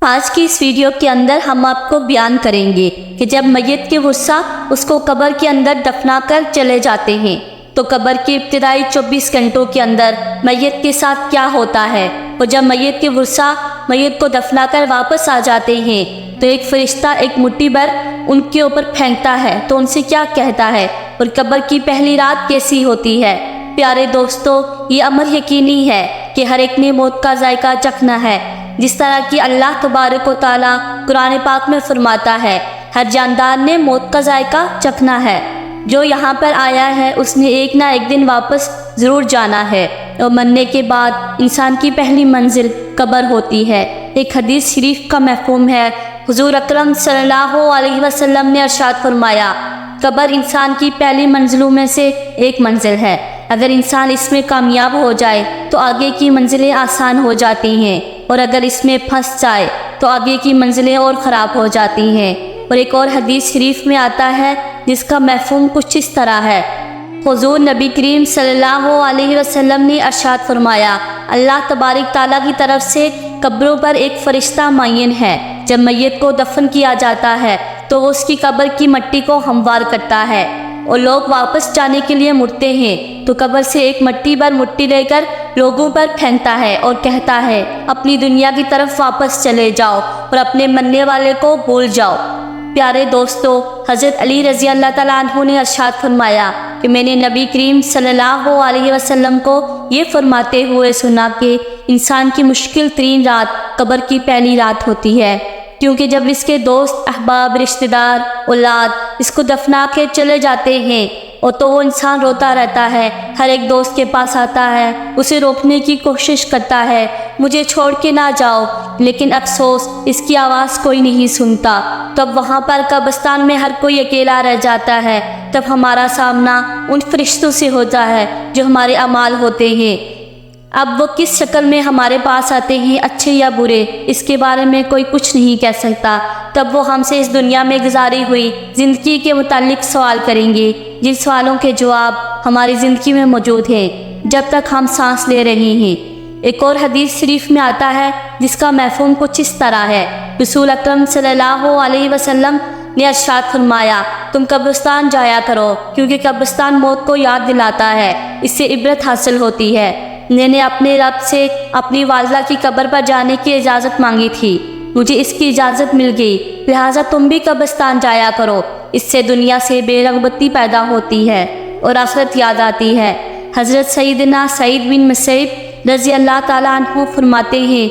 آج کی اس ویڈیو کے اندر ہم آپ کو بیان کریں گے کہ جب میت کے ورثہ اس کو قبر کے اندر دفنا کر چلے جاتے ہیں تو قبر کے ابتدائی 24 گھنٹوں کے اندر میت کے ساتھ کیا ہوتا ہے، اور جب میت کے ورثہ میت کو دفنا کر واپس آ جاتے ہیں تو ایک فرشتہ ایک مٹھی بھر ان کے اوپر پھینکتا ہے تو ان سے کیا کہتا ہے، اور قبر کی پہلی رات کیسی ہوتی ہے۔ پیارے دوستو، یہ امر یقینی ہے کہ ہر ایک نے موت کا ذائقہ چکھنا ہے، جس طرح کہ اللہ تبارک و تعالیٰ قرآن پاک میں فرماتا ہے ہر جاندار نے موت کا ذائقہ چکھنا ہے۔ جو یہاں پر آیا ہے اس نے ایک نہ ایک دن واپس ضرور جانا ہے، اور مرنے کے بعد انسان کی پہلی منزل قبر ہوتی ہے۔ ایک حدیث شریف کا مفہوم ہے، حضور اکرم صلی اللہ علیہ وسلم نے ارشاد فرمایا، قبر انسان کی پہلی منزلوں میں سے ایک منزل ہے۔ اگر انسان اس میں کامیاب ہو جائے تو آگے کی منزلیں آسان ہو جاتی ہیں، اور اگر اس میں پھنس جائے تو آگے کی منزلیں اور خراب ہو جاتی ہیں۔ اور ایک اور حدیث شریف میں آتا ہے جس کا مفہوم کچھ اس طرح ہے، حضور نبی کریم صلی اللہ علیہ وسلم نے ارشاد فرمایا، اللہ تبارک تعالیٰ کی طرف سے قبروں پر ایک فرشتہ معین ہے۔ جب میت کو دفن کیا جاتا ہے تو وہ اس کی قبر کی مٹی کو ہموار کرتا ہے، اور لوگ واپس جانے کے لیے مڑتے ہیں تو قبر سے ایک مٹی بھر مٹی لے کر لوگوں پر پھینکتا ہے اور کہتا ہے، اپنی دنیا کی طرف واپس چلے جاؤ اور اپنے مرنے والے کو بھول جاؤ۔ پیارے دوستو، حضرت علی رضی اللہ تعالیٰ عنہ نے ارشاد فرمایا کہ میں نے نبی کریم صلی اللہ علیہ وسلم کو یہ فرماتے ہوئے سنا کہ انسان کی مشکل ترین رات قبر کی پہلی رات ہوتی ہے، کیونکہ جب اس کے دوست، احباب، رشتہ دار، اولاد اس کو دفنا کے چلے جاتے ہیں اور تو وہ انسان روتا رہتا ہے، ہر ایک دوست کے پاس آتا ہے، اسے روکنے کی کوشش کرتا ہے، مجھے چھوڑ کے نہ جاؤ، لیکن افسوس اس کی آواز کوئی نہیں سنتا۔ تب وہاں پر قبرستان میں ہر کوئی اکیلا رہ جاتا ہے، تب ہمارا سامنا ان فرشتوں سے ہوتا ہے جو ہمارے اعمال ہوتے ہیں۔ اب وہ کس شکل میں ہمارے پاس آتے ہیں، اچھے یا برے، اس کے بارے میں کوئی کچھ نہیں کہہ سکتا۔ تب وہ ہم سے اس دنیا میں گزاری ہوئی زندگی کے متعلق سوال کریں گے، جن سوالوں کے جواب ہماری زندگی میں موجود ہیں جب تک ہم سانس لے رہے ہیں۔ ایک اور حدیث شریف میں آتا ہے جس کا مفہوم کچھ اس طرح ہے، رسول اکرم صلی اللہ علیہ وسلم نے ارشاد فرمایا، تم قبرستان جایا کرو، کیونکہ قبرستان موت کو یاد دلاتا ہے، اس سے عبرت حاصل ہوتی ہے۔ میں نے اپنے رب سے اپنی والدہ کی قبر پر جانے کی اجازت مانگی تھی، مجھے اس کی اجازت مل گئی، لہٰذا تم بھی قبرستان جایا کرو، اس سے دنیا سے بے رغبتی پیدا ہوتی ہے اور آخرت یاد آتی ہے۔ حضرت سیدنا سعید بن مسیب رضی اللہ تعالیٰ عنہ فرماتے ہیں،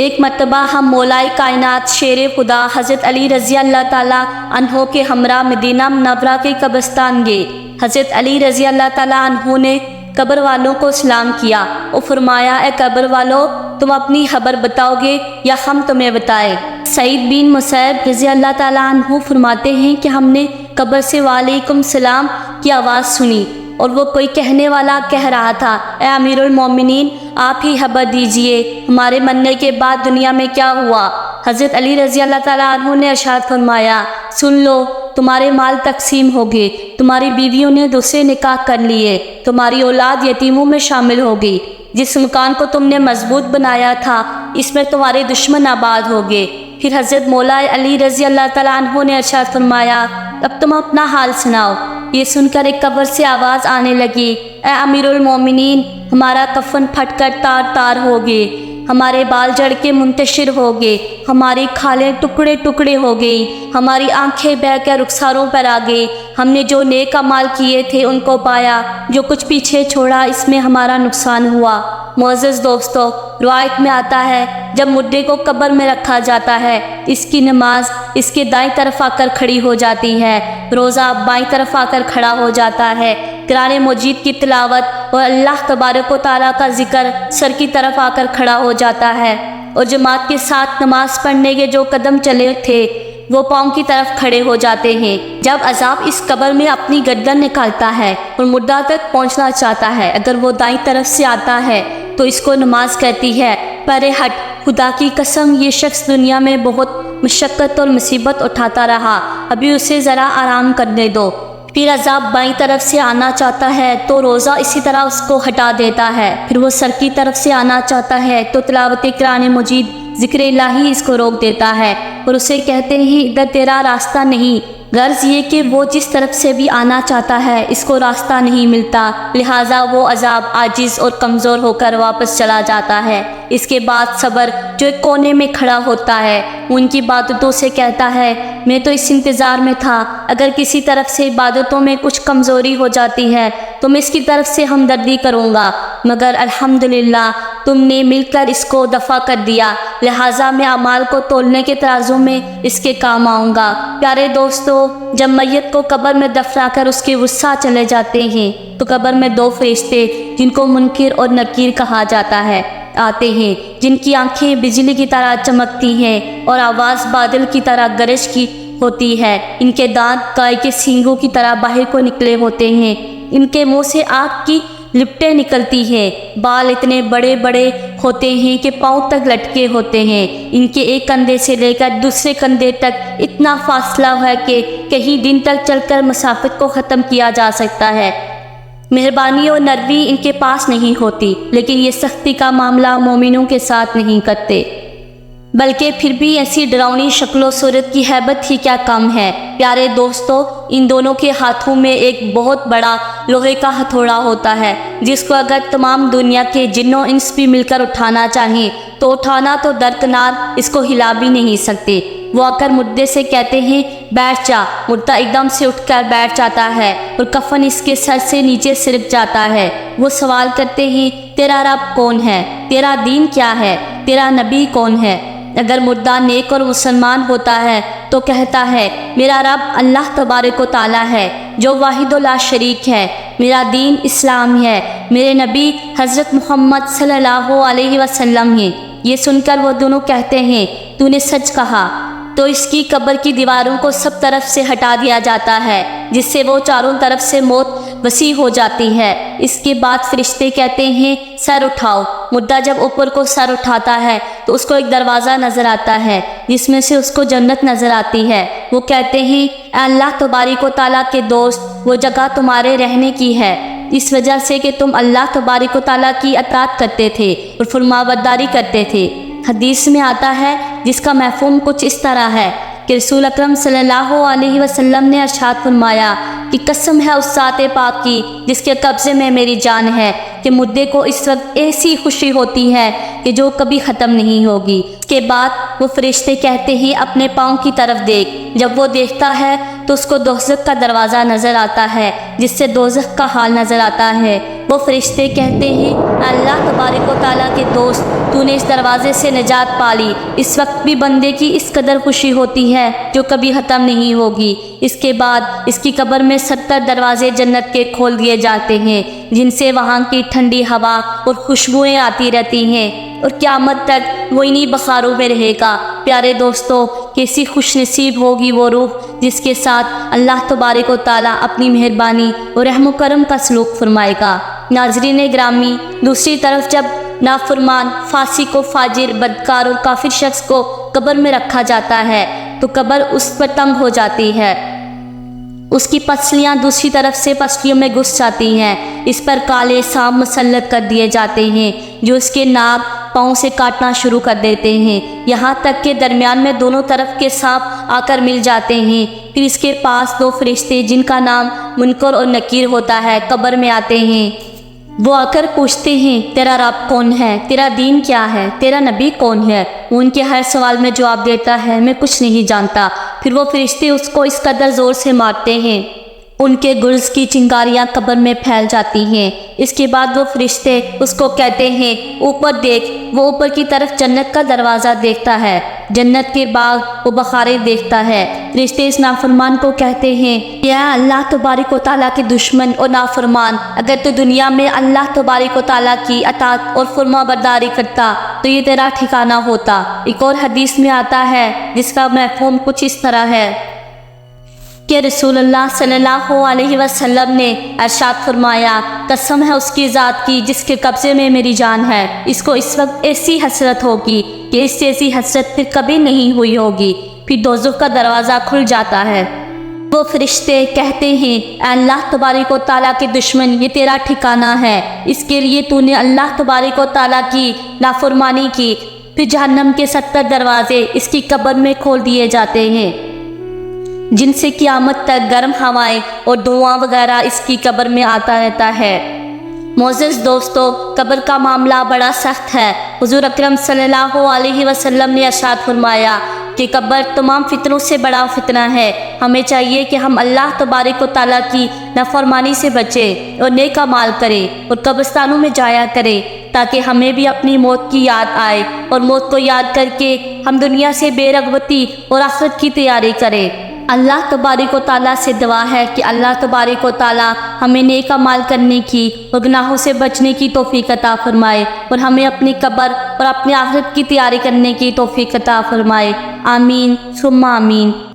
ایک مرتبہ ہم مولائے کائنات شیر خدا حضرت علی رضی اللہ تعالیٰ عنہ کے ہمراہ مدینہ منورہ کے قبرستان گئے۔ حضرت علی رضی اللہ تعالیٰ عنہ نے قبر والوں کو سلام کیا اور فرمایا، اے قبر والوں، تم اپنی خبر بتاؤ گے یا ہم تمہیں بتائیں؟ سعید بن مسیب رضی اللہ تعالیٰ عنہ فرماتے ہیں کہ ہم نے قبر سے وعلیکم السلام کی آواز سنی، اور وہ کوئی کہنے والا کہہ رہا تھا، اے امیر المومنین، آپ ہی خبر دیجئے ہمارے مرنے کے بعد دنیا میں کیا ہوا۔ حضرت علی رضی اللہ تعالیٰ عنہ نے ارشاد فرمایا، سن لو، تمہارے مال تقسیم ہو گئے، تمہاری بیویوں نے دوسرے نکاح کر لیے، تمہاری اولاد یتیموں میں شامل ہو گئی، جس مکان کو تم نے مضبوط بنایا تھا اس میں تمہارے دشمن آباد ہو گئے۔ پھر حضرت مولا علی رضی اللہ تعالیٰ عنہ نے ارشاد فرمایا، اب تم اپنا حال سناؤ۔ یہ سن کر ایک قبر سے آواز آنے لگی، اے امیر المومنین، ہمارا کفن پھٹ کر تار تار ہو گئے، ہمارے بال جڑ کے منتشر ہو گئے، ہماری کھالیں ٹکڑے ٹکڑے ہو گئی، ہماری آنکھیں بہہ کر رخساروں پر آ گئی، ہم نے جو نیک اعمال کیے تھے ان کو پایا، جو کچھ پیچھے چھوڑا اس میں ہمارا نقصان ہوا۔ معزز دوستو، روایت میں آتا ہے جب مردے کو قبر میں رکھا جاتا ہے، اس کی نماز اس کے دائیں طرف آ کر کھڑی ہو جاتی ہے، روزہ بائیں طرف آ کر کھڑا ہو جاتا ہے، قرآن مجید کی تلاوت اور اللہ تبارک و تعالیٰ کا ذکر سر کی طرف آ کر کھڑا ہو جاتا ہے، اور جماعت کے ساتھ نماز پڑھنے کے جو قدم چلے تھے وہ پاؤں کی طرف کھڑے ہو جاتے ہیں۔ جب عذاب اس قبر میں اپنی گردن نکالتا ہے اور مردہ تک پہنچنا چاہتا ہے، اگر وہ دائیں طرف سے آتا ہے تو اس کو نماز کہتی ہے، پرے ہٹ، خدا کی قسم یہ شخص دنیا میں بہت مشقت اور مصیبت اٹھاتا رہا، ابھی اسے ذرا آرام کرنے دو۔ پھر عذاب بائیں طرف سے آنا چاہتا ہے تو روزہ اسی طرح اس کو ہٹا دیتا ہے، پھر وہ سر کی طرف سے آنا چاہتا ہے تو تلاوت قرآن مجید ذکر الہی اس کو روک دیتا ہے اور اسے کہتے ہیں ادھر تیرا راستہ نہیں۔ غرض یہ کہ وہ جس طرف سے بھی آنا چاہتا ہے اس کو راستہ نہیں ملتا، لہٰذا وہ عذاب عاجز اور کمزور ہو کر واپس چلا جاتا ہے۔ اس کے بعد صبر جو ایک کونے میں کھڑا ہوتا ہے ان کی عبادتوں سے کہتا ہے میں تو اس انتظار میں تھا اگر کسی طرف سے عبادتوں میں کچھ کمزوری ہو جاتی ہے تو میں اس کی طرف سے ہمدردی کروں گا، مگر الحمدللہ تم نے مل کر اس کو دفع کر دیا، لہٰذا میں اعمال کو تولنے کے ترازو میں اس کے کام آؤں گا۔ پیارے دوستو، جب میت کو قبر میں دفنا کر اس کے وسع چلے جاتے ہیں تو قبر میں دو فرشتے جن کو منکر اور نکیر کہا جاتا ہے آتے ہیں، جن کی آنکھیں بجلی کی طرح چمکتی ہیں اور آواز بادل کی طرح گرج کی ہوتی ہے، ان کے دانت گائے کے سینگوں کی طرح باہر کو نکلے ہوتے ہیں، ان کے منہ سے آگ کی لپٹیں نکلتی ہیں، بال اتنے بڑے بڑے ہوتے ہیں کہ پاؤں تک لٹکے ہوتے ہیں، ان کے ایک کندھے سے لے کر دوسرے کندھے تک اتنا فاصلہ ہے کہ کہیں دن تک چل کر مسافت کو ختم کیا جا سکتا ہے۔ مہربانی اور نرمی ان کے پاس نہیں ہوتی، لیکن یہ سختی کا معاملہ مومنوں کے ساتھ نہیں کرتے، بلکہ پھر بھی ایسی ڈراؤنی شکل و صورت کی ہیبت ہی کیا کم ہے۔ پیارے دوستو، ان دونوں کے ہاتھوں میں ایک بہت بڑا لوہے کا ہتھوڑا ہوتا ہے جس کو اگر تمام دنیا کے جن و انس بھی مل کر اٹھانا چاہیں تو اٹھانا تو درکنار اس کو ہلا بھی نہیں سکتے۔ وہ آ کر مردے سے کہتے ہیں بیٹھ جا، مردہ ایک دم سے اٹھ کر بیٹھ جاتا ہے اور کفن اس کے سر سے نیچے سرک جاتا ہے۔ وہ سوال کرتے ہیں تیرا رب کون ہے، تیرا دین کیا ہے، تیرا نبی کون ہے؟ اگر مردہ نیک اور مسلمان ہوتا ہے تو کہتا ہے میرا رب اللہ تبارک و تعالیٰ ہے جو واحد و لا شریک ہے، میرا دین اسلام ہے، میرے نبی حضرت محمد صلی اللہ علیہ وسلم ہیں۔ یہ سن کر وہ دونوں کہتے ہیں تو نے سچ کہا۔ تو اس کی قبر کی دیواروں کو سب طرف سے ہٹا دیا جاتا ہے جس سے وہ چاروں طرف سے موت وسیع ہو جاتی ہے۔ اس کے بعد فرشتے کہتے ہیں سر اٹھاؤ۔ مردہ جب اوپر کو سر اٹھاتا ہے تو اس کو ایک دروازہ نظر آتا ہے جس میں سے اس کو جنت نظر آتی ہے۔ وہ کہتے ہیں اے اللہ تبارک و تعالیٰ کے دوست، وہ جگہ تمہارے رہنے کی ہے اس وجہ سے کہ تم اللہ تبارک و تعالیٰ کی اطاعت کرتے تھے اور فرمانبرداری کرتے تھے۔ حدیث میں آتا ہے جس کا مفہوم کچھ اس طرح ہے کہ رسول اکرم صلی اللہ علیہ وسلم نے ارشاد فرمایا کہ قسم ہے اس ذات پاک کی جس کے قبضے میں میری جان ہے کہ مردے کو اس وقت ایسی خوشی ہوتی ہے کہ جو کبھی ختم نہیں ہوگی۔ اس کے بعد وہ فرشتے کہتے ہیں اپنے پاؤں کی طرف دیکھ۔ جب وہ دیکھتا ہے تو اس کو دوزخ کا دروازہ نظر آتا ہے جس سے دوزخ کا حال نظر آتا ہے۔ وہ فرشتے کہتے ہیں اللہ تبارک و تعالیٰ کے دوست، تو نے اس دروازے سے نجات پالی۔ اس وقت بھی بندے کی اس قدر خوشی ہوتی ہے جو کبھی ختم نہیں ہوگی۔ اس کے بعد اس کی قبر میں 70 دروازے جنت کے کھول دیے جاتے ہیں جن سے وہاں کی ٹھنڈی ہوا اور خوشبوئیں آتی رہتی ہیں اور قیامت تک وہ انہی بخاروں میں رہے گا۔ پیارے دوستو، کیسی خوش نصیب ہوگی وہ روح جس کے ساتھ اللہ تبارک و تعالیٰ اپنی مہربانی اور رحم و کرم کا سلوک فرمائے گا۔ ناظرین گرامی، دوسری طرف جب نافرمان، فاسق و فاجر، بدکار اور کافر شخص کو قبر میں رکھا جاتا ہے تو قبر اس پر تنگ ہو جاتی ہے، اس کی پسلیاں دوسری طرف سے پسلیوں میں گھس جاتی ہیں، اس پر کالے سانپ مسلط کر دیے جاتے ہیں جو اس کے ناک پاؤں سے کاٹنا شروع کر دیتے ہیں، یہاں تک کہ درمیان میں دونوں طرف کے سانپ آ کر مل جاتے ہیں۔ پھر اس کے پاس دو فرشتے جن کا نام منکر اور نکیر ہوتا ہے قبر میں آتے ہیں۔ وہ آ کر پوچھتے ہیں تیرا رب کون ہے، تیرا دین کیا ہے، تیرا نبی کون ہے؟ وہ ان کے ہر سوال میں جواب دیتا ہے میں کچھ نہیں جانتا۔ پھر وہ فرشتے اس کو اس قدر زور سے مارتے ہیں ان کے گرز کی چنگاریاں قبر میں پھیل جاتی ہیں۔ اس کے بعد وہ فرشتے اس کو کہتے ہیں اوپر دیکھ۔ وہ اوپر کی طرف جنت کا دروازہ دیکھتا ہے، جنت کے باغ و بخاریں دیکھتا ہے۔ فرشتے اس نافرمان کو کہتے ہیں یا اللہ تبارک و تعالیٰ کے دشمن اور نافرمان، اگر تو دنیا میں اللہ تبارک و تعالیٰ کی اطاعت اور فرما برداری کرتا تو یہ تیرا ٹھکانہ ہوتا۔ ایک اور حدیث میں آتا ہے جس کا مفہوم کچھ اس طرح ہے کہ رسول اللہ صلی اللہ علیہ وسلم نے ارشاد فرمایا قسم ہے اس کی ذات کی جس کے قبضے میں میری جان ہے، اس کو اس وقت ایسی حسرت ہوگی کہ اس جیسی حسرت پھر کبھی نہیں ہوئی ہوگی۔ پھر دوزخ کا دروازہ کھل جاتا ہے۔ وہ فرشتے کہتے ہیں اے اللہ تبارک و تعالیٰ کے دشمن، یہ تیرا ٹھکانہ ہے، اس کے لیے تو نے اللہ تبارک و تعالیٰ کی نافرمانی کی، پھر جہنم کے 70 دروازے اس کی قبر میں کھول دیے جاتے ہیں، جن سے قیامت تک گرم ہوائیں اور دھواں وغیرہ اس کی قبر میں آتا رہتا ہے۔ معزز دوستو، قبر کا معاملہ بڑا سخت ہے۔ حضور اکرم صلی اللہ علیہ وسلم نے ارشاد فرمایا کہ قبر تمام فتنوں سے بڑا فتنہ ہے۔ ہمیں چاہیے کہ ہم اللہ تبارک و تعالیٰ کی نافرمانی سے بچیں اور نیک اعمال کریں اور قبرستانوں میں جایا کریں، تاکہ ہمیں بھی اپنی موت کی یاد آئے اور موت کو یاد کر کے ہم دنیا سے بے رغبتی اور آخرت کی تیاری کریں۔ اللہ تبارک و تعالیٰ سے دعا ہے کہ اللہ تبارک و تعالیٰ ہمیں نیک اعمال کرنے کی اور گناہوں سے بچنے کی توفیق عطا فرمائے اور ہمیں اپنی قبر اور اپنی آخرت کی تیاری کرنے کی توفیق عطا فرمائے۔ آمین ثم آمین۔